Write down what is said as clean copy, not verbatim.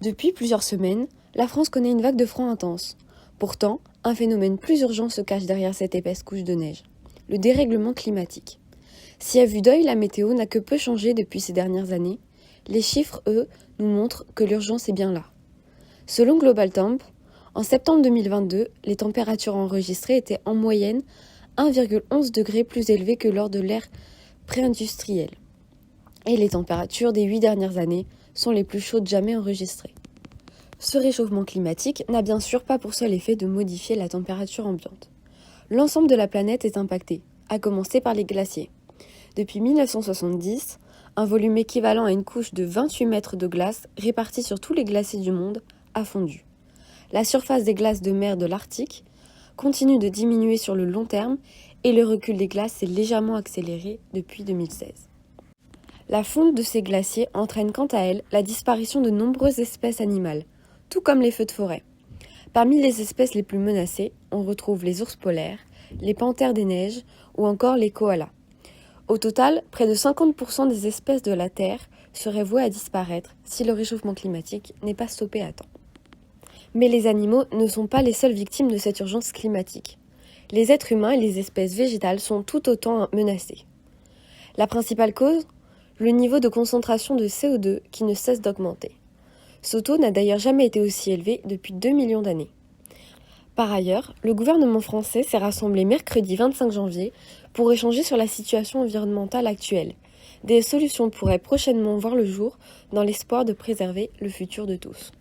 Depuis plusieurs semaines, la France connaît une vague de froid intense. Pourtant, un phénomène plus urgent se cache derrière cette épaisse couche de neige, le dérèglement climatique. Si à vue d'œil la météo n'a que peu changé depuis ces dernières années, les chiffres, eux, nous montrent que l'urgence est bien là. Selon Global Temp, en septembre 2022, les températures enregistrées étaient en moyenne 1,11 degrés plus élevées que lors de l'ère pré-industrielle. Et les températures des 8 dernières années sont les plus chaudes jamais enregistrées. Ce réchauffement climatique n'a bien sûr pas pour seul effet de modifier la température ambiante. L'ensemble de la planète est impacté, à commencer par les glaciers. Depuis 1970, un volume équivalent à une couche de 28 mètres de glace répartie sur tous les glaciers du monde a fondu. La surface des glaces de mer de l'Arctique continue de diminuer sur le long terme et le recul des glaces s'est légèrement accéléré depuis 2016. La fonte de ces glaciers entraîne quant à elle la disparition de nombreuses espèces animales, tout comme les feux de forêt. Parmi les espèces les plus menacées, on retrouve les ours polaires, les panthères des neiges ou encore les koalas. Au total, près de 50% des espèces de la Terre seraient vouées à disparaître si le réchauffement climatique n'est pas stoppé à temps. Mais les animaux ne sont pas les seules victimes de cette urgence climatique. Les êtres humains et les espèces végétales sont tout autant menacés. La principale cause ? Le niveau de concentration de CO2 qui ne cesse d'augmenter. Ce taux n'a d'ailleurs jamais été aussi élevé depuis 2 millions d'années. Par ailleurs, le gouvernement français s'est rassemblé mercredi 25 janvier pour échanger sur la situation environnementale actuelle. Des solutions pourraient prochainement voir le jour dans l'espoir de préserver le futur de tous.